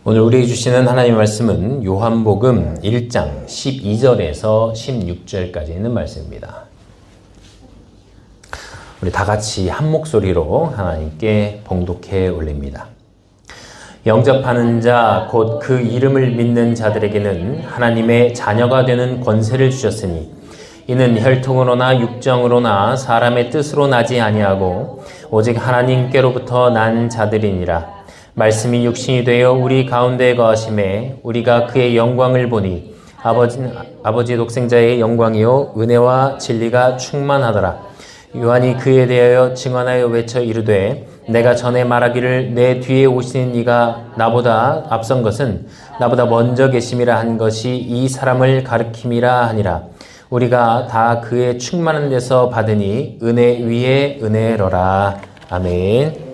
오늘 우리에게 주시는 하나님의 말씀은 요한복음 1장 12절에서 16절까지 있는 말씀입니다. 우리 다 같이 한 목소리로 하나님께 봉독해 올립니다. 영접하는 자, 곧 그 이름을 믿는 자들에게는 하나님의 자녀가 되는 권세를 주셨으니 이는 혈통으로나 육정으로나 사람의 뜻으로 나지 아니하고 오직 하나님께로부터 난 자들이니라. 말씀이 육신이 되어 우리 가운데 거하심에 우리가 그의 영광을 보니 아버지 독생자의 영광이요 은혜와 진리가 충만하더라. 요한이 그에 대하여 증언하여 외쳐 이르되 내가 전에 말하기를 내 뒤에 오시는 이가 나보다 앞선 것은 나보다 먼저 계심이라 한 것이 이 사람을 가리킴이라 하니라. 우리가 다 그의 충만한 데서 받으니 은혜 위에 은혜로라. 아멘.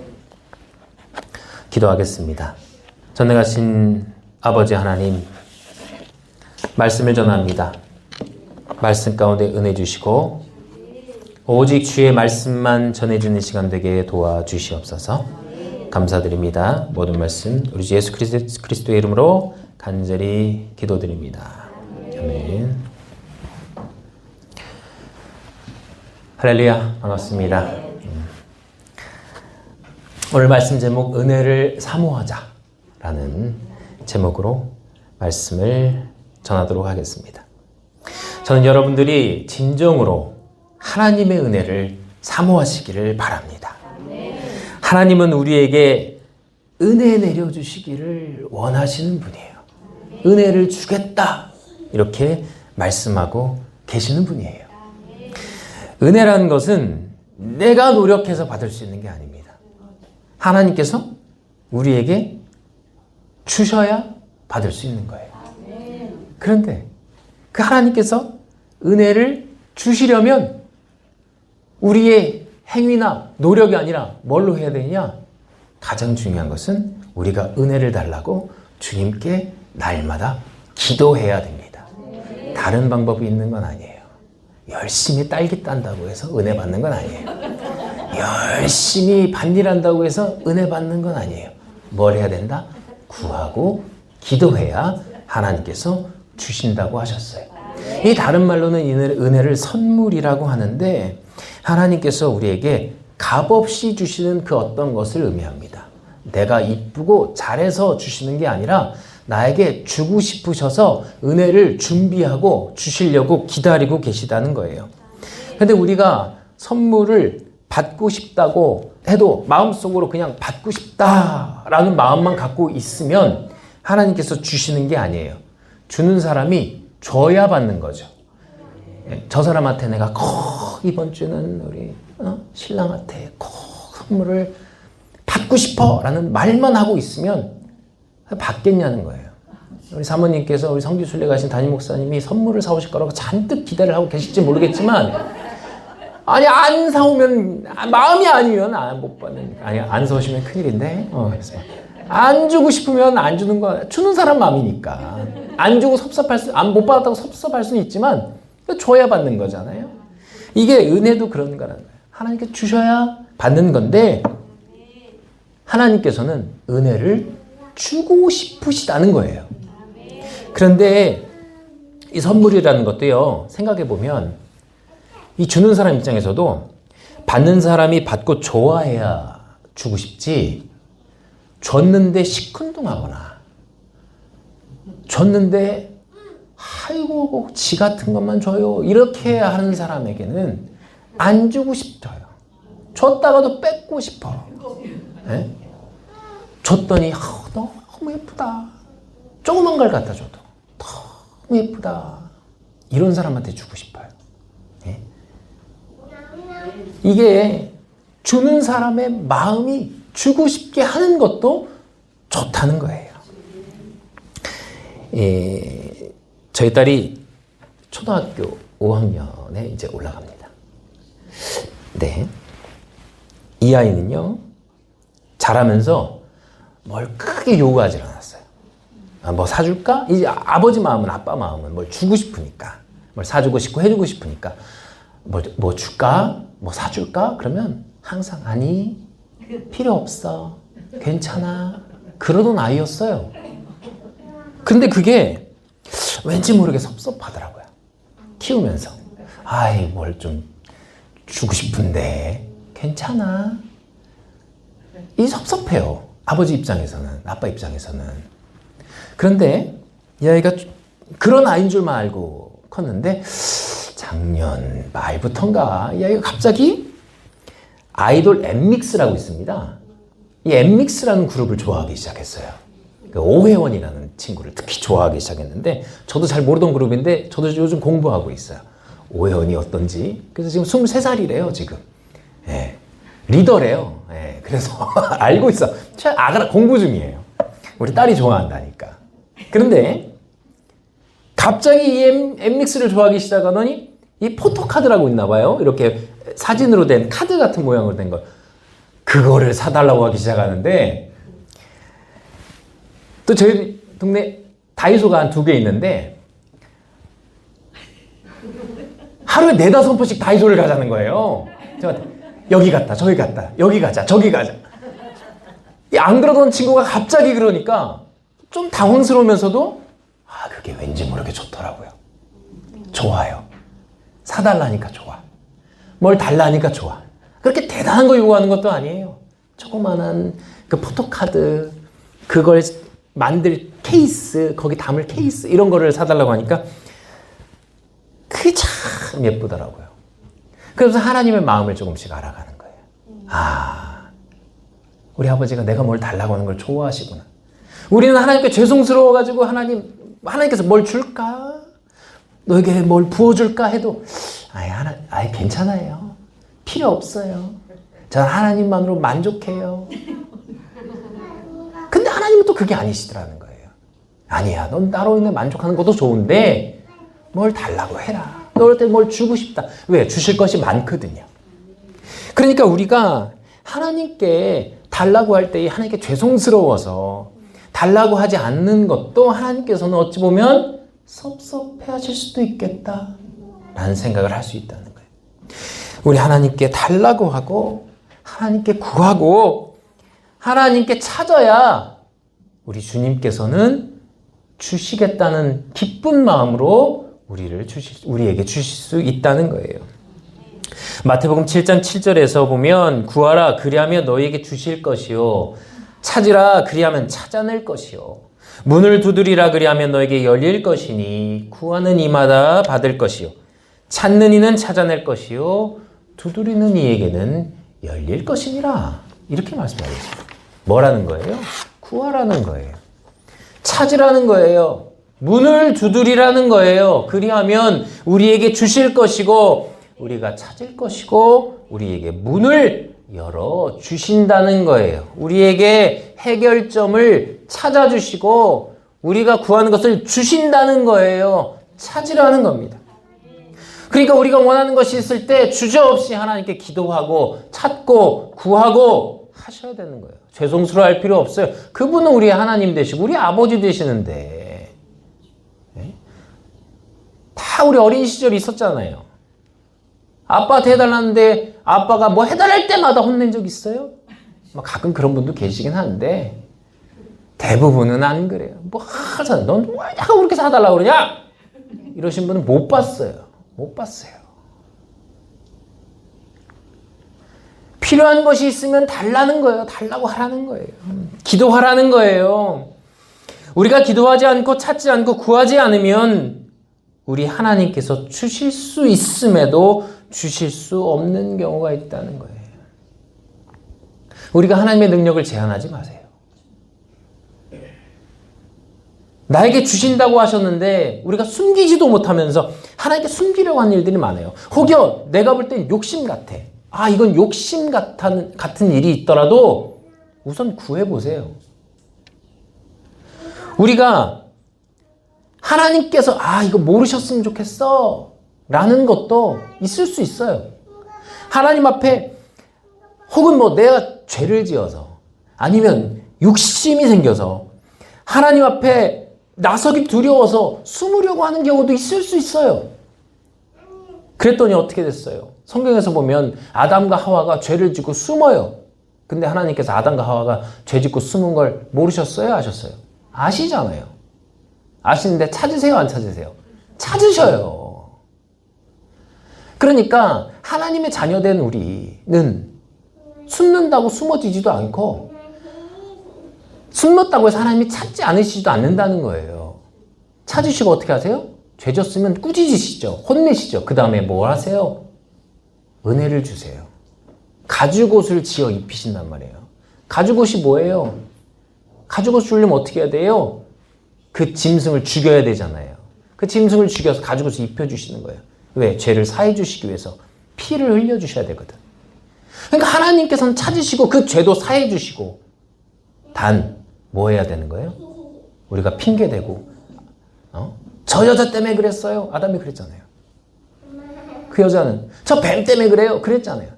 기도하겠습니다. 전능하신 아버지 하나님, 말씀을 전합니다. 말씀 가운데 은혜 주시고 오직 주의 말씀만 전해주는 시간 되게 도와주시옵소서. 감사드립니다. 모든 말씀 우리 주 예수 그리스도의 이름으로 간절히 기도드립니다. 아멘. 할렐루야, 반갑습니다. 오늘 말씀 제목 은혜를 사모하자라는 제목으로 말씀을 전하도록 하겠습니다. 저는 여러분들이 진정으로 하나님의 은혜를 사모하시기를 바랍니다. 하나님은 우리에게 은혜 내려주시기를 원하시는 분이에요. 은혜를 주겠다 이렇게 말씀하고 계시는 분이에요. 은혜라는 것은 내가 노력해서 받을 수 있는 게 아닙니다. 하나님께서 우리에게 주셔야 받을 수 있는 거예요. 그런데 그 하나님께서 은혜를 주시려면 우리의 행위나 노력이 아니라 뭘로 해야 되냐? 가장 중요한 것은 우리가 은혜를 달라고 주님께 날마다 기도해야 됩니다. 다른 방법이 있는 건 아니에요. 열심히 딸기 딴다고 해서 은혜 받는 건 아니에요. 열심히 밭일한다고 해서 은혜 받는 건 아니에요. 뭘 해야 된다? 구하고 기도해야 하나님께서 주신다고 하셨어요. 이 다른 말로는 이 은혜를 선물이라고 하는데 하나님께서 우리에게 값없이 주시는 그 어떤 것을 의미합니다. 내가 이쁘고 잘해서 주시는 게 아니라 나에게 주고 싶으셔서 은혜를 준비하고 주시려고 기다리고 계시다는 거예요. 그런데 우리가 선물을 받고 싶다고 해도 마음속으로 그냥 받고 싶다라는 마음만 갖고 있으면 하나님께서 주시는 게 아니에요. 주는 사람이 줘야 받는 거죠. 저 사람한테 내가 꼭 이번 주는 우리 신랑한테 꼭 선물을 받고 싶어 라는 말만 하고 있으면 받겠냐는 거예요. 우리 사모님께서 우리 성지순례 가신 담임 목사님이 선물을 사오실 거라고 잔뜩 기대를 하고 계실지 모르겠지만 아니 안 사오면 마음이 아니면 못 받는 아니 안 사오시면 큰일인데 그래서 안 주고 싶으면 안 주는 거 주는 사람 마음이니까 안 주고 못 받았다고 섭섭할 수는 있지만 줘야 받는 거잖아요. 이게 은혜도 그런 거라는 거예요. 하나님께 주셔야 받는 건데 하나님께서는 은혜를 주고 싶으시다는 거예요. 그런데 이 선물이라는 것도요, 생각해 보면 이 주는 사람 입장에서도 받는 사람이 받고 좋아해야 주고 싶지, 줬는데 시큰둥하거나 줬는데 아이고 지 같은 것만 줘요 이렇게 하는 사람에게는 안 주고 싶어요. 줬다가도 뺏고 싶어. 네? 줬더니 너무 예쁘다. 조그만 걸 갖다 줘도 너무 예쁘다. 이런 사람한테 주고 싶어요. 네? 이게 주는 사람의 마음이 주고 싶게 하는 것도 좋다는 거예요. 저희 딸이 초등학교 5학년에 이제 올라갑니다. 네. 이 아이는요, 자라면서 뭘 크게 요구하지 않았어요. 뭐 사줄까? 이제 아버지 마음은, 아빠 마음은 뭘 주고 싶으니까, 뭘 사주고 싶고 해주고 싶으니까, 뭐 줄까? 뭐 사줄까? 그러면 항상 아니, 필요 없어. 괜찮아. 그러던 아이였어요. 근데 그게 왠지 모르게 섭섭하더라고요. 키우면서. 아이, 뭘 좀 주고 싶은데 괜찮아. 이 섭섭해요. 아버지 입장에서는, 아빠 입장에서는. 그런데 이 아이가 그런 아이인 줄만 알고 컸는데 작년 말부터인가 이 아이가 갑자기 아이돌 엠믹스라고 있습니다. 이 엠믹스라는 그룹을 좋아하기 시작했어요. 그 오회원이라는 친구를 특히 좋아하기 시작했는데 저도 잘 모르던 그룹인데 저도 요즘 공부하고 있어요. 오회원이 어떤지. 그래서 지금 23살이래요 지금. 예. 리더래요. 예. 그래서 알고 있어. 아가라 공부 중이에요. 우리 딸이 좋아한다니까. 그런데 갑자기 이 엠믹스를 좋아하기 시작하더니 이 포토카드라고 있나 봐요. 이렇게 사진으로 된 카드 같은 모양으로 된 거. 그거를 사달라고 하기 시작하는데 또 저희 동네 다이소가 한 2개 있는데 하루에 4-5번씩 다이소를 가자는 거예요. 여기 갔다 저기 갔다 여기 가자 저기 가자. 안 그러던 친구가 갑자기 그러니까 좀 당황스러우면서도 그게 왠지 모르게 좋더라고요. 좋아요. 사달라니까 좋아. 뭘 달라니까 좋아. 그렇게 대단한 거 요구하는 것도 아니에요. 조그만한 그 포토카드, 그걸 만들 케이스, 거기 담을 케이스 이런 거를 사달라고 하니까 그게 참 예쁘더라고요. 그래서 하나님의 마음을 조금씩 알아가는 거예요. 우리 아버지가 내가 뭘 달라고 하는 걸 좋아하시구나. 우리는 하나님께 죄송스러워가지고 하나님께서 뭘 줄까? 너에게 뭘 부어줄까 해도 괜찮아요. 필요 없어요. 저는 하나님만으로 만족해요. 근데 하나님은 또 그게 아니시더라는 거예요. 아니야, 넌 나로 인해 만족하는 것도 좋은데 뭘 달라고 해라. 너한테 뭘 주고 싶다. 왜? 주실 것이 많거든요. 그러니까 우리가 하나님께 달라고 할 때 하나님께 죄송스러워서 달라고 하지 않는 것도 하나님께서는 어찌 보면 섭섭해 하실 수도 있겠다 라는 생각을 할 수 있다는 거예요. 우리 하나님께 달라고 하고 하나님께 구하고 하나님께 찾아야 우리 주님께서는 주시겠다는 기쁜 마음으로 우리에게 주실 수 있다는 거예요. 마태복음 7장 7절에서 보면 구하라 그리하면 너희에게 주실 것이요 찾으라 그리하면 찾아낼 것이요 문을 두드리라 그리하면 너에게 열릴 것이니 구하는 이마다 받을 것이요 찾는 이는 찾아낼 것이요 두드리는 이에게는 열릴 것이니라. 이렇게 말씀하고 있습니다. 뭐라는 거예요? 구하라는 거예요. 찾으라는 거예요. 문을 두드리라는 거예요. 그리하면 우리에게 주실 것이고 우리가 찾을 것이고 우리에게 문을 열어주신다는 거예요. 우리에게 해결점을 찾아주시고 우리가 구하는 것을 주신다는 거예요. 찾으라는 겁니다. 그러니까 우리가 원하는 것이 있을 때 주저없이 하나님께 기도하고 찾고 구하고 하셔야 되는 거예요. 죄송스러워할 필요 없어요. 그분은 우리의 하나님 되시고 우리 아버지 되시는데 다 우리 어린 시절이 있었잖아요. 아빠한테 해달라는데 아빠가 뭐 해달랄 때마다 혼낸 적 있어요? 가끔 그런 분도 계시긴 한데 대부분은 안 그래요. 넌 왜 자꾸 그렇게 사달라고 그러냐? 이러신 분은 못 봤어요. 못 봤어요. 필요한 것이 있으면 달라는 거예요. 달라고 하라는 거예요. 기도하라는 거예요. 우리가 기도하지 않고 찾지 않고 구하지 않으면 우리 하나님께서 주실 수 있음에도 주실 수 없는 경우가 있다는 거예요. 우리가 하나님의 능력을 제한하지 마세요. 나에게 주신다고 하셨는데 우리가 숨기지도 못하면서 하나님께 숨기려고 하는 일들이 많아요. 혹여 내가 볼 땐 욕심 같아. 이건 욕심 같은 일이 있더라도 우선 구해보세요. 우리가 하나님께서 이거 모르셨으면 좋겠어 라는 것도 있을 수 있어요. 하나님 앞에 혹은 내가 죄를 지어서 아니면 욕심이 생겨서 하나님 앞에 나서기 두려워서 숨으려고 하는 경우도 있을 수 있어요. 그랬더니 어떻게 됐어요? 성경에서 보면 아담과 하와가 죄를 짓고 숨어요. 근데 하나님께서 아담과 하와가 죄 짓고 숨은 걸 모르셨어요? 아셨어요? 아시잖아요. 아시는데 찾으세요, 안 찾으세요? 찾으셔요. 그러니까 하나님의 자녀된 우리는 숨는다고 숨어지지도 않고 숨었다고 해서 하나님이 찾지 않으시지도 않는다는 거예요. 찾으시고 어떻게 하세요? 죄 졌으면 꾸짖으시죠. 혼내시죠. 그 다음에 뭘 하세요? 은혜를 주세요. 가죽옷을 지어 입히신단 말이에요. 가죽옷이 뭐예요? 가죽옷 주려면 어떻게 해야 돼요? 그 짐승을 죽여야 되잖아요. 그 짐승을 죽여서 가죽옷을 입혀주시는 거예요. 왜? 죄를 사해 주시기 위해서 피를 흘려주셔야 되거든. 그러니까 하나님께서는 찾으시고 그 죄도 사해 주시고, 단 뭐 해야 되는 거예요? 우리가 핑계대고 저 여자 때문에 그랬어요. 아담이 그랬잖아요. 그 여자는 저 뱀 때문에 그래요. 그랬잖아요.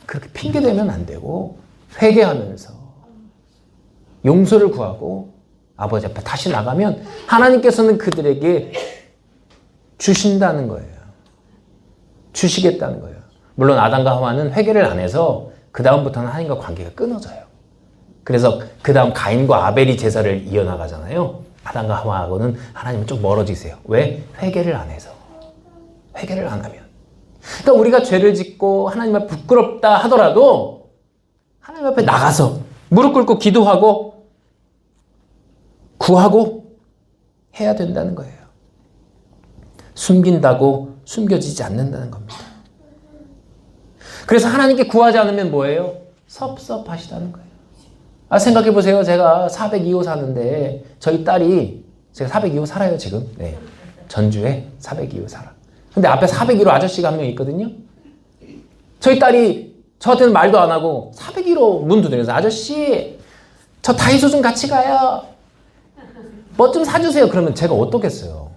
그렇게 핑계대면 안 되고 회개하면서 용서를 구하고 아버지 앞에 다시 나가면 하나님께서는 그들에게 주신다는 거예요. 주시겠다는 거예요. 물론 아담과 하와는 회개를 안 해서 그 다음부터는 하나님과 관계가 끊어져요. 그래서 그 다음 가인과 아벨이 제사를 이어나가잖아요. 아담과 하와하고는 하나님은 좀 멀어지세요. 왜? 회개를 안 해서. 회개를 안 하면. 그러니까 우리가 죄를 짓고 하나님 앞에 부끄럽다 하더라도 하나님 앞에 나가서 무릎 꿇고 기도하고 구하고 해야 된다는 거예요. 숨긴다고 숨겨지지 않는다는 겁니다. 그래서 하나님께 구하지 않으면 뭐예요? 섭섭하시다는 거예요. 생각해 보세요. 제가 402호 사는데 저희 딸이, 제가 402호 살아요 지금. 네. 전주에 402호 살아. 근데 앞에 401호 아저씨가 한 명 있거든요. 저희 딸이 저한테는 말도 안 하고 401호 문 두드려서 아저씨 저 다이소 좀 같이 가요. 뭐 좀 사주세요. 그러면 제가 어떻겠어요?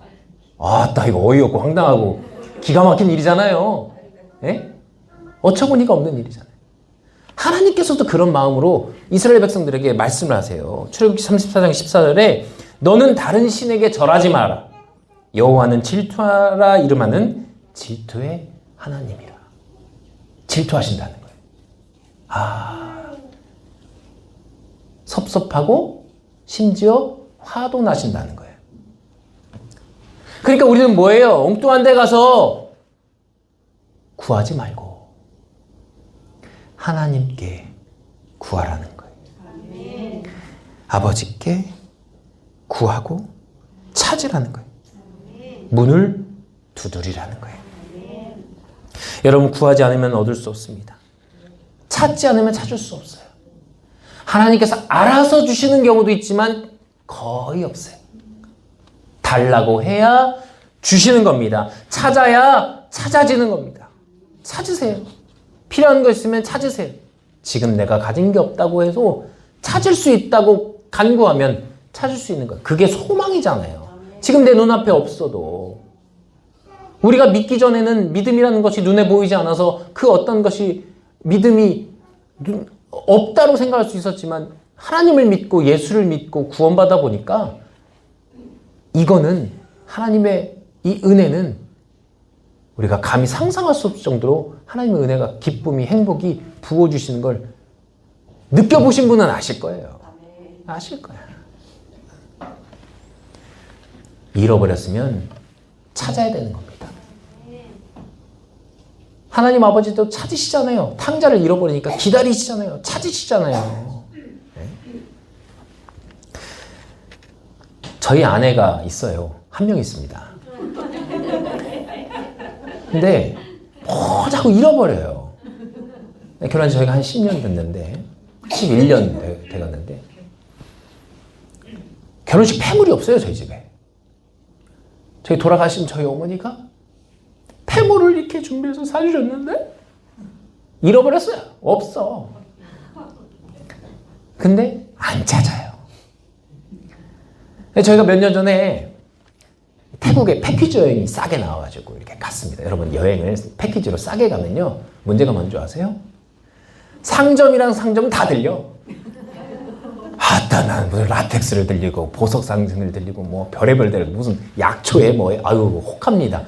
나 이거 어이없고 황당하고 기가 막힌 일이잖아요. 예? 어처구니가 없는 일이잖아요. 하나님께서도 그런 마음으로 이스라엘 백성들에게 말씀을 하세요. 출애굽기 34장 14절에 너는 다른 신에게 절하지 마라. 여호와는 질투하라 이름하는 질투의 하나님이라. 질투하신다는 거예요. 섭섭하고 심지어 화도 나신다는 거예요. 그러니까 우리는 뭐예요? 엉뚱한 데 가서 구하지 말고 하나님께 구하라는 거예요. 아멘. 아버지께 구하고 찾으라는 거예요. 아멘. 문을 두드리라는 거예요. 아멘. 여러분 구하지 않으면 얻을 수 없습니다. 찾지 않으면 찾을 수 없어요. 하나님께서 알아서 주시는 경우도 있지만 거의 없어요. 달라고 해야 주시는 겁니다. 찾아야 찾아지는 겁니다. 찾으세요. 필요한 거 있으면 찾으세요. 지금 내가 가진 게 없다고 해서 찾을 수 있다고 간구하면 찾을 수 있는 거예요. 그게 소망이잖아요. 지금 내 눈앞에 없어도 우리가 믿기 전에는 믿음이라는 것이 눈에 보이지 않아서 그 어떤 것이 믿음이 없다고 생각할 수 있었지만 하나님을 믿고 예수를 믿고 구원받아 보니까 이거는 하나님의 이 은혜는 우리가 감히 상상할 수 없을 정도로 하나님의 은혜가 기쁨이 행복이 부어주시는 걸 느껴보신 분은 아실 거예요. 아실 거야. 잃어버렸으면 찾아야 되는 겁니다. 하나님 아버지도 찾으시잖아요. 탕자를 잃어버리니까 기다리시잖아요. 찾으시잖아요. 네? 저희 아내가 있어요. 한 명 있습니다. 근데 자꾸 잃어버려요. 결혼한 지 저희가 한 10년 됐는데 11년 돼갔는데 결혼식 폐물이 없어요. 저희 집에. 저희 돌아가신 저희 어머니가 폐물을 이렇게 준비해서 사주셨는데 잃어버렸어요. 없어. 근데 안 찾아요. 저희가 몇 년 전에 태국에 패키지 여행이 싸게 나와가지고 이렇게 갔습니다. 여러분 여행을 패키지로 싸게 가면요 문제가 뭔지 아세요? 상점이랑 상점은 다 들려. 나는 무슨 라텍스를 들리고 보석 상징을 들리고 뭐 별의별 데 무슨 약초에 뭐 혹합니다.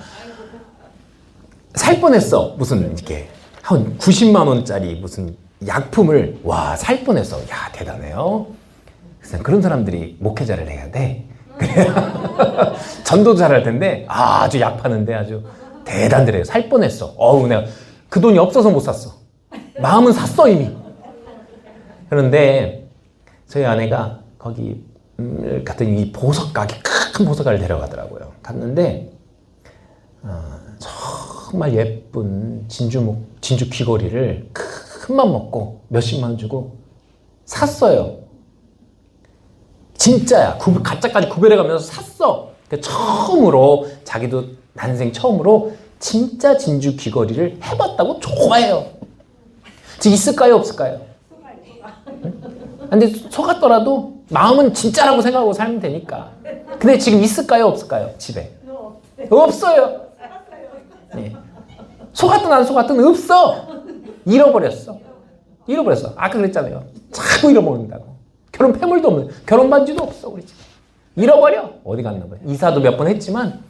살 뻔했어. 무슨 이렇게 한 90만 원짜리 무슨 약품을 살 뻔했어. 야 대단해요. 그래서 그런 사람들이 목회자를 해야 돼. 전도 잘할 텐데 아주 약 파는데 아주 대단들해요. 살 뻔했어. 내가 그 돈이 없어서 못 샀어. 마음은 샀어 이미. 그런데 저희 아내가 거기 갔더니 이 보석 가게, 큰 보석가게를 데려가더라고요. 갔는데 정말 예쁜 진주 귀걸이를 큰맘 먹고 몇십만 원 주고 샀어요. 진짜야. 가짜까지 구별해가면서 샀어. 처음으로 자기도 난생 처음으로 진짜 진주 귀걸이를 해봤다고 좋아해요. 지금 있을까요 없을까요? 근데 속았더라도 마음은 진짜라고 생각하고 살면 되니까. 근데 지금 있을까요 없을까요? 집에 없어요. 네. 속았든 안 속았든 없어. 잃어버렸어. 아까 그랬잖아요. 자꾸 잃어버린다고. 결혼 패물도 없는, 결혼 반지도 없어 우리 집에. 잃어버려. 어디 갔나 봐요. 이사도 몇 번 했지만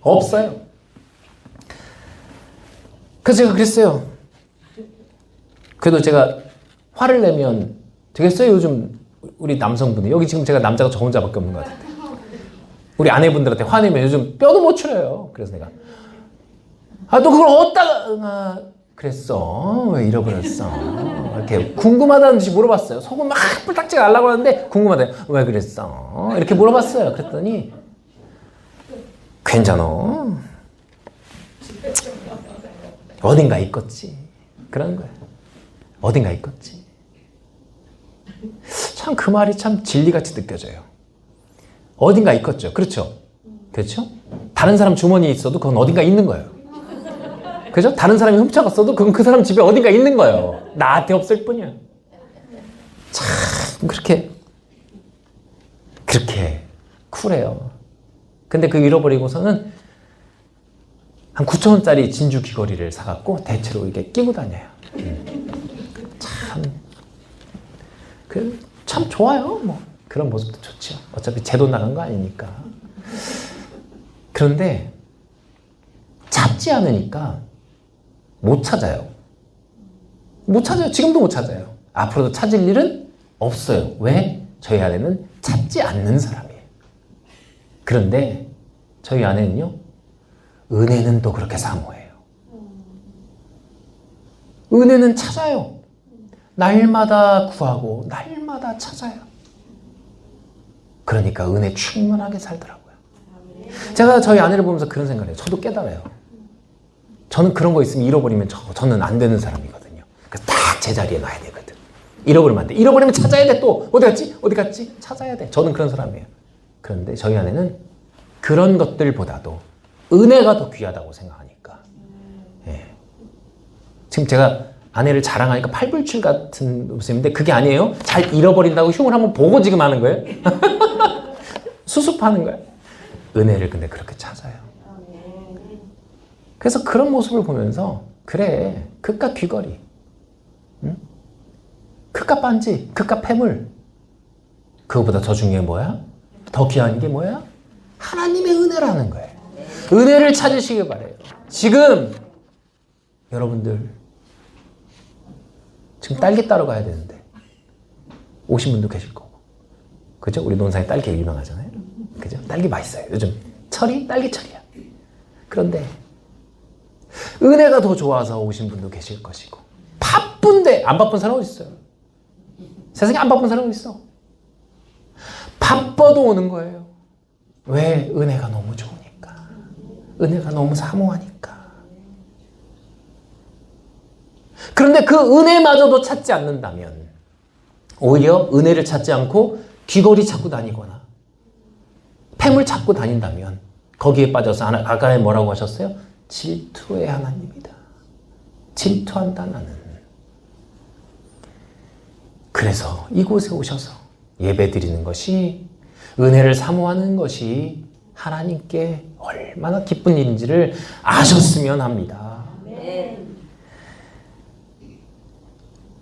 없어요. 그래서 제가 그랬어요. 그래도 제가 화를 내면 되겠어요? 요즘 우리 남성분이, 여기 지금 제가 남자가 저 혼자밖에 없는 것 같은데, 우리 아내분들한테 화내면 요즘 뼈도 못 추려요. 그래서 내가 또 그걸 어디다가 그랬어? 왜 잃어버렸어? 이렇게 궁금하다는 듯이 물어봤어요. 속은 막 불딱지가 날라고 하는데 궁금하다. 왜 그랬어? 이렇게 물어봤어요. 그랬더니 괜찮아. 어딘가 있겠지. 그런 거야. 어딘가 있겠지. 참 그 말이 참 진리같이 느껴져요. 어딘가 있겠죠. 그렇죠? 그렇죠? 다른 사람 주머니에 있어도 그건 어딘가 있는 거예요. 그죠? 다른 사람이 훔쳐갔어도 그건 그 사람 집에 어딘가 있는 거예요. 나한테 없을 뿐이야. 참 그렇게 쿨해요. 근데 그 잃어버리고서는 한 9,000원짜리 진주 귀걸이를 사갖고 대체로 이렇게 끼고 다녀요. 참 좋아요. 뭐 그런 모습도 좋죠. 어차피 제 돈 나간 거 아니니까. 그런데 찾지 않으니까 못 찾아요. 지금도 못 찾아요. 앞으로도 찾을 일은 없어요. 왜? 저희 아내는 찾지 않는 사람이에요. 그런데 저희 아내는요, 은혜는 또 그렇게 사모해요. 은혜는 찾아요. 날마다 구하고 날마다 찾아요. 그러니까 은혜 충만하게 살더라고요. 제가 저희 아내를 보면서 그런 생각을 해요. 저도 깨달아요. 저는 그런 거 있으면 잃어버리면 저는 안 되는 사람이거든요. 그래서 딱 제자리에 놔야 되거든. 잃어버리면 안 돼. 잃어버리면 찾아야 돼. 또 어디 갔지? 찾아야 돼. 저는 그런 사람이에요. 그런데 저희 아내는 그런 것들보다도 은혜가 더 귀하다고 생각하니까. 예. 지금 제가 아내를 자랑하니까 팔불출 같은 모습인데 그게 아니에요. 잘 잃어버린다고 흉을 한번 보고 지금 하는 거예요. 수습하는 거예요. 은혜를 근데 그렇게 찾아요. 그래서 그런 모습을 보면서 그래, 그깟 귀걸이, 응? 그깟 반지, 그깟 폐물, 그거보다 더 중요한 게 뭐야? 더 귀한 게 뭐야? 하나님의 은혜라는 거예요. 은혜를 찾으시길 바래요. 지금 여러분들 지금 딸기 따러 가야 되는데 오신 분도 계실 거고, 그죠? 우리 논산에 딸기가 유명하잖아요. 그죠? 딸기 맛있어요. 요즘 딸기 철이야. 그런데 은혜가 더 좋아서 오신 분도 계실 것이고, 바쁜데 안 바쁜 사람 어디 있어요? 세상에 안 바쁜 사람 어디 있어? 바빠도 오는 거예요. 왜? 은혜가 너무 좋으니까. 은혜가 너무 사모하니까. 그런데 그 은혜마저도 찾지 않는다면, 오히려 은혜를 찾지 않고 귀걸이 찾고 다니거나 폐물 찾고 다닌다면, 거기에 빠져서 아까에 뭐라고 하셨어요? 질투의 하나님이다. 질투한다 나는. 그래서 이곳에 오셔서 예배 드리는 것이, 은혜를 사모하는 것이 하나님께 얼마나 기쁜 일인지를 아셨으면 합니다.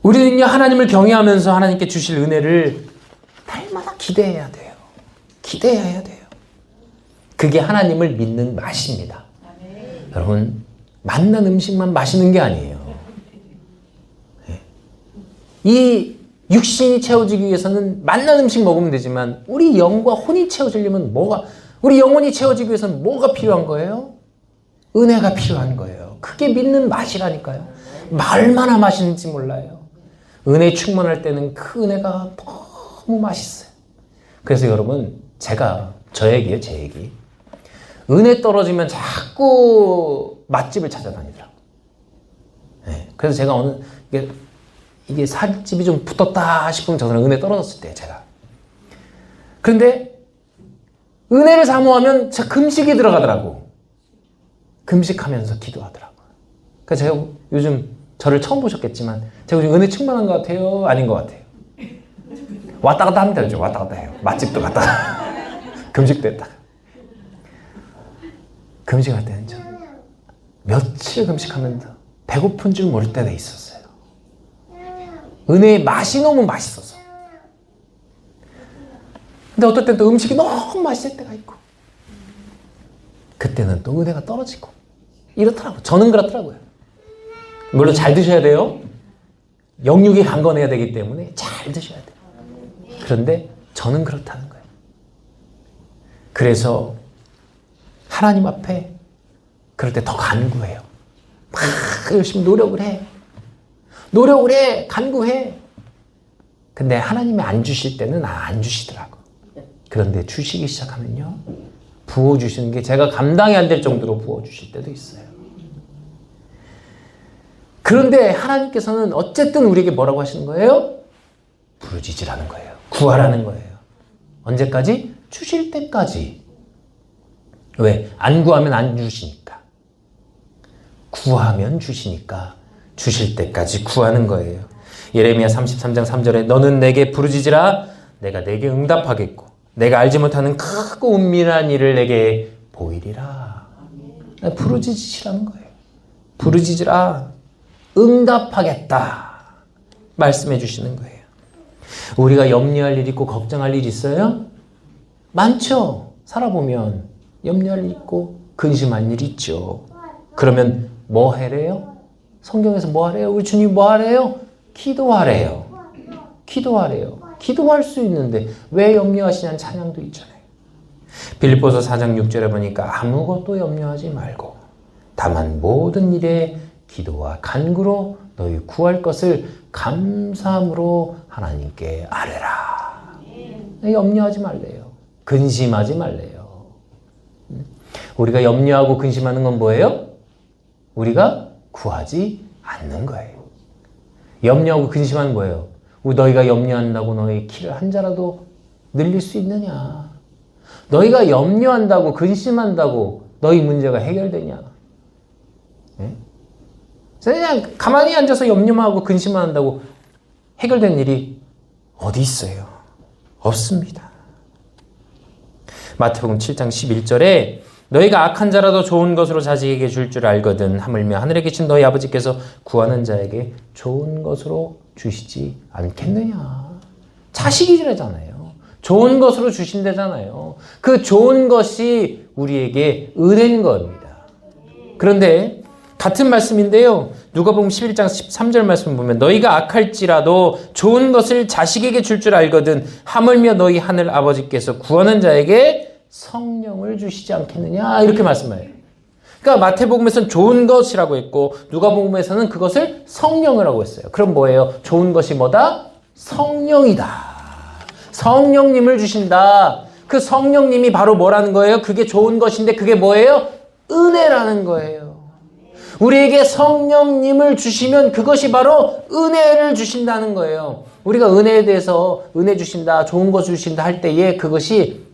우리는요, 하나님을 경외하면서 하나님께 주실 은혜를 날마다 기대해야 돼요. 기대해야 돼요. 그게 하나님을 믿는 맛입니다. 여러분, 맛난 음식만 마시는 게 아니에요. 이 육신이 채워지기 위해서는 맛난 음식 먹으면 되지만 우리 영과 혼이 채워지려면 우리 영혼이 채워지기 위해서는 뭐가 필요한 거예요? 은혜가 필요한 거예요. 그게 믿는 맛이라니까요. 얼마나 맛있는지 몰라요. 은혜 충만할 때는 그 은혜가 너무 맛있어요. 그래서 여러분, 제 얘기. 은혜 떨어지면 자꾸 맛집을 찾아다니더라고요. 네, 그래서 제가 이게 살집이 좀 붙었다 싶으면 저는 은혜 떨어졌을 때 제가. 그런데 은혜를 사모하면 제가 금식이 들어가더라고. 금식하면서 기도하더라고요. 그래서 제가 요즘 저를 처음 보셨겠지만 제가 요즘 은혜 충만한 것 같아요? 아닌 것 같아요? 왔다 갔다 합니다. 요즘 왔다 갔다 해요. 맛집도 갔다가 금식도 했다가. 금식할 때는 저 며칠 금식하면서 배고픈 줄 모를 때가 있었어요. 은혜의 맛이 너무 맛있어서. 근데 어떨 땐 또 음식이 너무 맛있을 때가 있고 그때는 또 은혜가 떨어지고 이렇더라고요. 저는 그렇더라고요. 물론 잘 드셔야 돼요. 영육이 강건해야 되기 때문에 잘 드셔야 돼요. 그런데 저는 그렇다는 거예요. 그래서 하나님 앞에 그럴 때 더 간구해요. 막 열심히 노력을 해. 간구해. 근데 하나님이 안 주실 때는 안 주시더라고. 그런데 주시기 시작하면요. 부어주시는 게 제가 감당이 안 될 정도로 부어주실 때도 있어요. 그런데 하나님께서는 어쨌든 우리에게 뭐라고 하시는 거예요? 부르짖으라는 거예요. 구하라는 거예요. 언제까지? 주실 때까지. 왜? 안 구하면 안 주시니까. 구하면 주시니까 주실 때까지 구하는 거예요. 예레미야 33장 3절에 너는 내게 부르짖으라 내가 내게 응답하겠고 내가 알지 못하는 크고 은밀한 일을 내게 보이리라. 부르짖으시라는 거예요. 부르짖으라 응답하겠다 말씀해 주시는 거예요. 우리가 염려할 일 있고 걱정할 일 있어요? 많죠. 살아보면 염려할 일 있고 근심할 일 있죠. 그러면 뭐 하래요? 성경에서 뭐 하래요? 우리 주님 뭐 하래요? 기도하래요. 기도할 수 있는데 왜 염려하시냐는 찬양도 있잖아요. 빌립보서 4장 6절에 보니까 아무것도 염려하지 말고 다만 모든 일에 기도와 간구로 너희 구할 것을 감사함으로 하나님께 아뢰라. 염려하지 말래요. 근심하지 말래요. 우리가 염려하고 근심하는 건 뭐예요? 우리가 구하지 않는 거예요. 염려하고 근심하는 거예요. 너희가 염려한다고 너희 키를 한 자라도 늘릴 수 있느냐? 너희가 염려한다고 근심한다고 너희 문제가 해결되냐? 네? 그냥 가만히 앉아서 염려만 하고 근심만 한다고 해결된 일이 어디 있어요? 없습니다. 마태복음 7장 11절에 너희가 악한 자라도 좋은 것으로 자식에게 줄 줄 알거든 하물며 하늘에 계신 너희 아버지께서 구하는 자에게 좋은 것으로 주시지 않겠느냐. 자식이라잖아요. 좋은 것으로 주신다잖아요. 그 좋은 것이 우리에게 은혜인 겁니다. 그런데 같은 말씀인데요. 누가복음 11장 13절 말씀 보면 너희가 악할지라도 좋은 것을 자식에게 줄 줄 알거든 하물며 너희 하늘 아버지께서 구하는 자에게 성령을 주시지 않겠느냐 이렇게 말씀해요. 그러니까 마태복음에서는 좋은 것이라고 했고 누가복음에서는 그것을 성령이라고 했어요. 그럼 뭐예요? 좋은 것이 뭐다? 성령이다. 성령님을 주신다. 그 성령님이 바로 뭐라는 거예요? 그게 좋은 것인데 그게 뭐예요? 은혜라는 거예요. 우리에게 성령님을 주시면 그것이 바로 은혜를 주신다는 거예요. 우리가 은혜에 대해서 은혜 주신다, 좋은 것 주신다 할 때에 그것이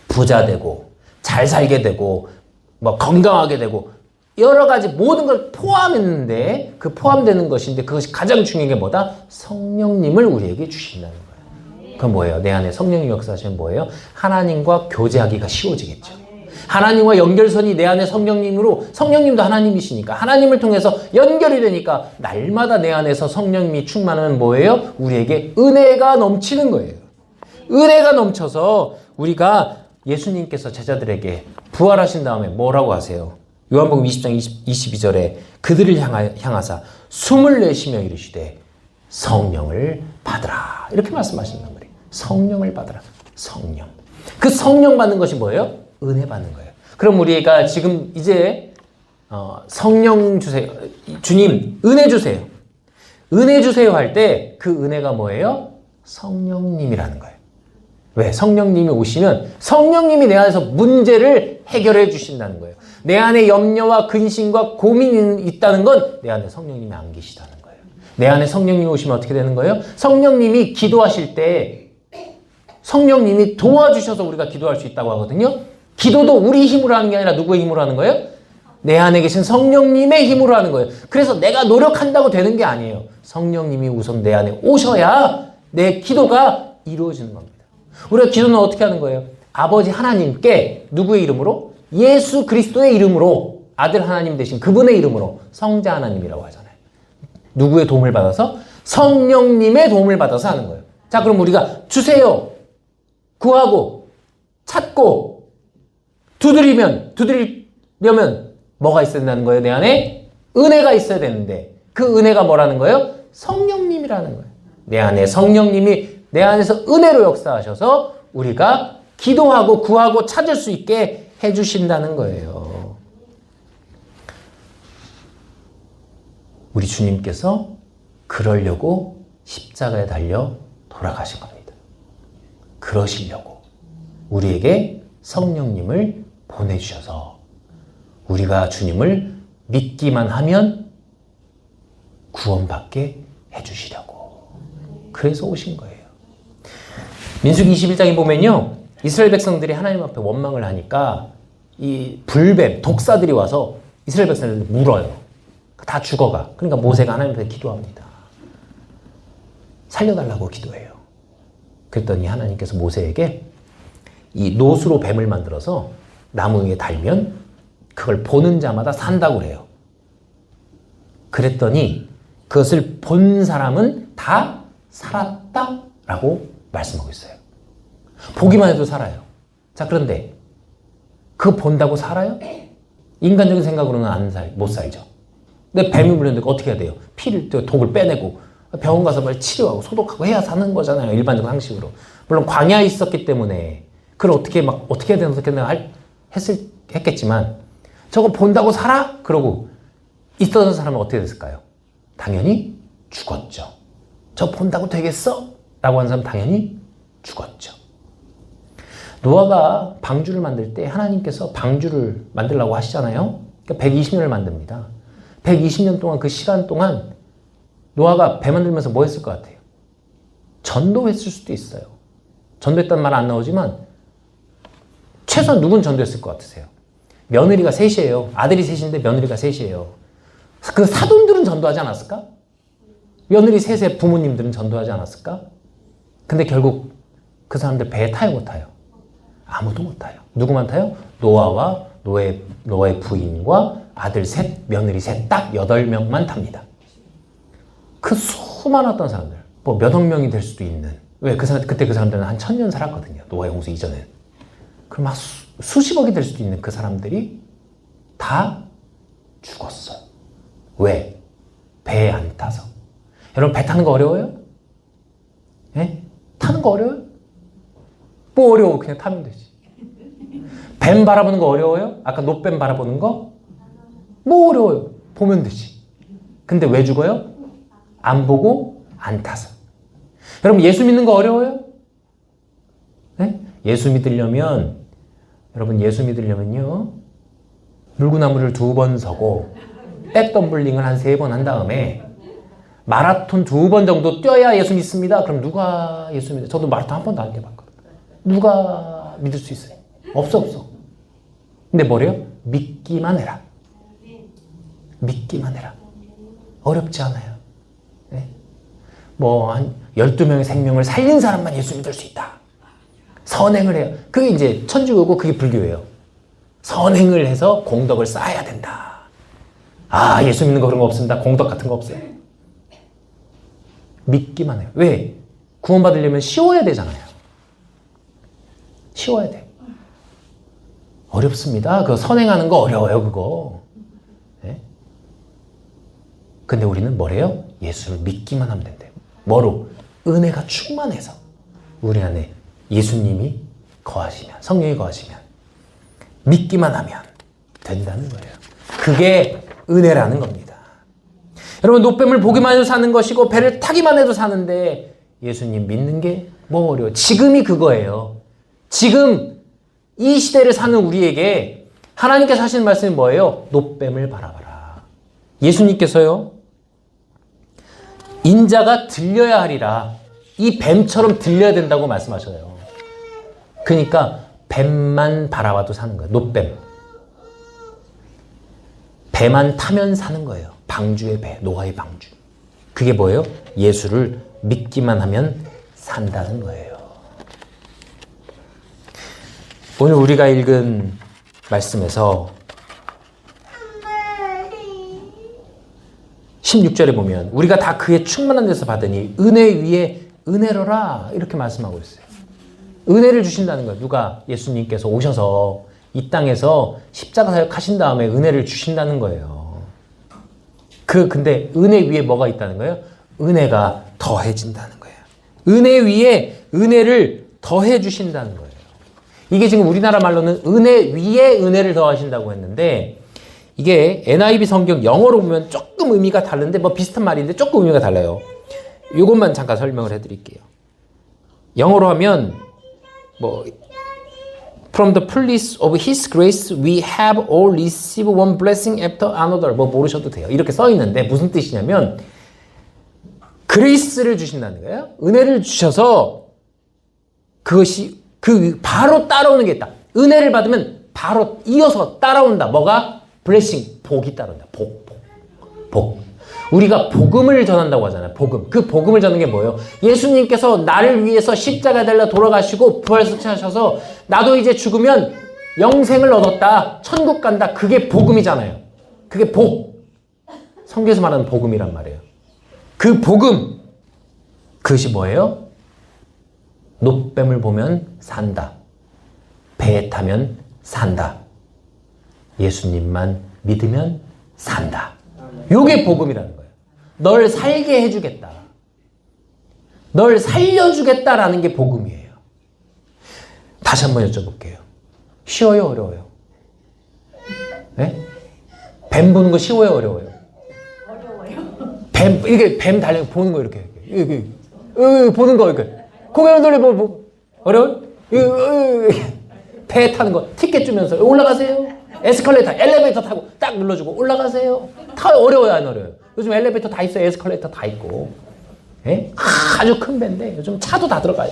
부자 되고 잘 살게 되고 뭐 건강하게 되고 여러 가지 모든 걸 포함했는데 그 포함되는 것인데 그것이 가장 중요한 게 뭐다? 성령님을 우리에게 주신다는 거예요. 그건 뭐예요? 내 안에 성령님 역사하시면 뭐예요? 하나님과 교제하기가 쉬워지겠죠. 하나님과 연결선이 내 안에 성령님으로 성령님도 하나님이시니까 하나님을 통해서 연결이 되니까 날마다 내 안에서 성령님이 충만하면 뭐예요? 우리에게 은혜가 넘치는 거예요. 은혜가 넘쳐서 우리가 예수님께서 제자들에게 부활하신 다음에 뭐라고 하세요? 요한복음 20장 22절에 그들을 향하사 숨을 내쉬며 이르시되 성령을 받으라. 이렇게 말씀하신단 말이에요. 성령을 받으라. 성령. 그 성령 받는 것이 뭐예요? 은혜 받는 거예요. 그럼 우리가 지금 이제 성령 주세요. 주님 은혜 주세요. 은혜 주세요 할 때 그 은혜가 뭐예요? 성령님이라는 거예요. 왜? 성령님이 오시면 성령님이 내 안에서 문제를 해결해 주신다는 거예요. 내 안에 염려와 근심과 고민이 있다는 건 내 안에 성령님이 안 계시다는 거예요. 내 안에 성령님이 오시면 어떻게 되는 거예요? 성령님이 기도하실 때 성령님이 도와주셔서 우리가 기도할 수 있다고 하거든요. 기도도 우리 힘으로 하는 게 아니라 누구의 힘으로 하는 거예요? 내 안에 계신 성령님의 힘으로 하는 거예요. 그래서 내가 노력한다고 되는 게 아니에요. 성령님이 우선 내 안에 오셔야 내 기도가 이루어지는 겁니다. 우리가 기도는 어떻게 하는 거예요? 아버지 하나님께 누구의 이름으로? 예수 그리스도의 이름으로, 아들 하나님 되신 그분의 이름으로, 성자 하나님이라고 하잖아요. 누구의 도움을 받아서? 성령님의 도움을 받아서 하는 거예요. 자, 그럼 우리가 주세요, 구하고, 찾고, 두드리려면 뭐가 있어야 된다는 거예요? 내 안에 은혜가 있어야 되는데 그 은혜가 뭐라는 거예요? 성령님이라는 거예요. 내 안에 성령님이 내 안에서 은혜로 역사하셔서 우리가 기도하고 구하고 찾을 수 있게 해주신다는 거예요. 우리 주님께서 그러려고 십자가에 달려 돌아가신 겁니다. 그러시려고 우리에게 성령님을 보내주셔서 우리가 주님을 믿기만 하면 구원받게 해주시려고 그래서 오신 거예요. 민수기 21장에 보면요, 이스라엘 백성들이 하나님 앞에 원망을 하니까 이 불뱀, 독사들이 와서 이스라엘 백성들을 물어요. 다 죽어가. 그러니까 모세가 하나님 앞에 기도합니다. 살려달라고 기도해요. 그랬더니 하나님께서 모세에게 이 노수로 뱀을 만들어서 나무 위에 달면 그걸 보는 자마다 산다고 그래요. 그랬더니 그것을 본 사람은 다 살았다라고 말씀하고 있어요. 보기만 해도 살아요. 자, 그런데 그거 본다고 살아요? 인간적인 생각으로는 못 살죠. 근데 뱀이 물렸는데 어떻게 해야 돼요? 피를, 독을 빼내고 병원 가서 말 치료하고 소독하고 해야 사는 거잖아요. 일반적 상식으로. 물론 광야에 있었기 때문에 그걸 어떻게 해야 되나 했겠지만 저거 본다고 살아? 그러고 있었던 사람은 어떻게 됐을까요? 당연히 죽었죠. 저 본다고 되겠어? 라고 하는 사람은 당연히 죽었죠. 노아가 방주를 만들 때 하나님께서 방주를 만들라고 하시잖아요. 그러니까 120년을 만듭니다. 120년 동안 그 시간 동안 노아가 배 만들면서 뭐 했을 것 같아요? 전도했을 수도 있어요. 전도했다는 말 안 나오지만 최소한 누군 전도했을 것 같으세요? 며느리가 셋이에요. 아들이 셋인데 며느리가 셋이에요. 그 사돈들은 전도하지 않았을까? 며느리 셋의 부모님들은 전도하지 않았을까? 근데 결국 그 사람들 배에 타요, 못 타요? 아무도 못 타요. 누구만 타요? 노아와 노아의 부인과 아들 셋, 며느리 셋, 딱 8명만 탑니다. 그 수많았던 사람들, 뭐 몇억 명이 될 수도 있는, 왜 그때 그 사람들은 한 1000년 살았거든요. 노아의 홍수 이전엔. 그럼 막 수십억이 될 수도 있는 그 사람들이 다 죽었어요. 왜? 배에 안 타서. 여러분, 배 타는 거 어려워요? 예? 타는 거 어려워요? 뭐 어려워? 그냥 타면 되지. 뱀 바라보는 거 어려워요? 아까 노뱀 바라보는 거? 뭐 어려워요? 보면 되지. 근데 왜 죽어요? 안 보고 안 타서. 여러분, 예수 믿는 거 어려워요? 네? 예수 믿으려면요, 물구나무를 2번 서고 백덤블링을 한 3번 한 다음에 마라톤 2번 정도 뛰어야 예수 믿습니다. 그럼 누가 예수 믿어요? 저도 마라톤 한 번도 안 뛰어봤거든요. 누가 믿을 수 있어요? 없어. 근데 뭐래요? 믿기만 해라. 믿기만 해라. 어렵지 않아요. 네? 뭐 한 12명의 생명을 살린 사람만 예수 믿을 수 있다. 선행을 해요. 그게 이제 천주교고 그게 불교예요. 선행을 해서 공덕을 쌓아야 된다. 아, 예수 믿는 거 그런 거 없습니다. 공덕 같은 거 없어요. 믿기만 해요. 왜? 구원받으려면 쉬워야 되잖아요. 쉬워야 돼. 어렵습니다. 그거 선행하는 거 어려워요, 그거. 네? 근데 우리는 뭐래요? 예수를 믿기만 하면 된대요. 뭐로? 은혜가 충만해서 우리 안에 예수님이 거하시면, 성령이 거하시면 믿기만 하면 된다는 거예요. 그게 은혜라는 겁니다. 여러분, 노뱀을 보기만 해도 사는 것이고 배를 타기만 해도 사는데 예수님 믿는 게 뭐 어려워요. 지금이 그거예요. 지금 이 시대를 사는 우리에게 하나님께서 하시는 말씀이 뭐예요? 노뱀을 바라봐라. 예수님께서요, 인자가 들려야 하리라. 이 뱀처럼 들려야 된다고 말씀하셔요. 그러니까 뱀만 바라봐도 사는 거예요. 노뱀. 배만 타면 사는 거예요. 방주의 배, 노아의 방주. 그게 뭐예요? 예수를 믿기만 하면 산다는 거예요. 오늘 우리가 읽은 말씀에서 16절에 보면 우리가 다 그의 충만한 데서 받으니 은혜 위에 은혜로라 이렇게 말씀하고 있어요. 은혜를 주신다는 거예요. 누가? 예수님께서 오셔서 이 땅에서 십자가 사역 하신 다음에 은혜를 주신다는 거예요. 근데 은혜 위에 뭐가 있다는 거예요? 은혜가 더해진다는 거예요. 은혜 위에 은혜를 더해 주신다는 거예요. 이게 지금 우리나라 말로는 은혜 위에 은혜를 더하신다고 했는데, 이게 NIV 성경 영어로 보면 조금 의미가 다른데, 뭐 비슷한 말인데 조금 의미가 달라요. 이것만 잠깐 설명을 해드릴게요. 영어로 하면 From the fullness of His grace we have all received one blessing after another. 모르셔도 돼요. 이렇게 써 있는데 무슨 뜻이냐면, 그레이스를 주신다는 거예요. 은혜를 주셔서 그것이 바로 따라오는 게 있다. 은혜를 받으면 바로 이어서 따라온다. 뭐가? 블레싱, 복이 따라온다. 복. 우리가 복음을 전한다고 하잖아요. 복음. 그 복음을 전하는 게 뭐예요? 예수님께서 나를 위해서 십자가에 달려 돌아가시고 부활하셔서 나도 이제 죽으면 영생을 얻었다. 천국 간다. 그게 복음이잖아요. 그게 복. 성경에서 말하는 복음이란 말이에요. 그 복음. 그것이 뭐예요? 노뱀을 보면 산다. 배에 타면 산다. 예수님만 믿으면 산다. 요게 복음이라는 거예요. 널 살게 해주겠다. 널 살려주겠다라는 게 복음이에요. 다시 한번 여쭤볼게요. 쉬워요, 어려워요? 네? 뱀 보는 거 쉬워요, 어려워요? 어려워요. 이게 뱀 달려 보는 거 이렇게. 보는 거 이렇게. 고개를 돌려 어려워요? 배 타는 거 티켓 주면서 올라가세요. 에스컬레이터, 엘리베이터 타고 딱 눌러주고 올라가세요. 다 어려워요, 안 어려워요? 요즘 엘리베이터 다 있어요. 에스컬레이터 다 있고. 예? 아주 큰 배인데 요즘 차도 다 들어가요.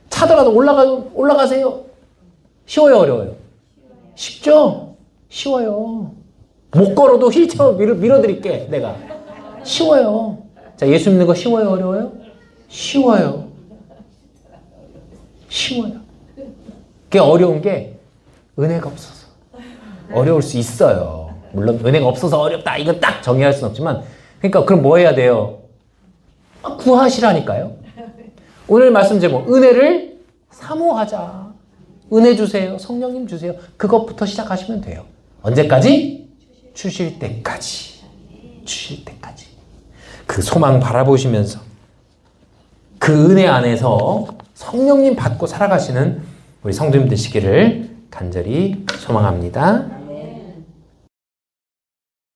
차더라도 올라가세요. 쉬워요, 어려워요? 쉽죠? 쉬워요. 못 걸어도 휠체어 밀어드릴게, 내가. 쉬워요. 자, 예수 믿는 거 쉬워요, 어려워요? 쉬워요. 쉬워요. 그게 어려운 게 은혜가 없어서. 어려울 수 있어요. 물론 은혜가 없어서 어렵다. 이건 딱 정의할 수는 없지만, 그러니까 그럼 뭐 해야 돼요? 구하시라니까요. 오늘 말씀 제목, 은혜를 사모하자. 은혜 주세요. 성령님 주세요. 그것부터 시작하시면 돼요. 언제까지? 주실 때까지. 주실 때까지. 그 소망 바라보시면서 그 은혜 안에서 성령님 받고 살아가시는 우리 성도님 되시기를 간절히 소망합니다.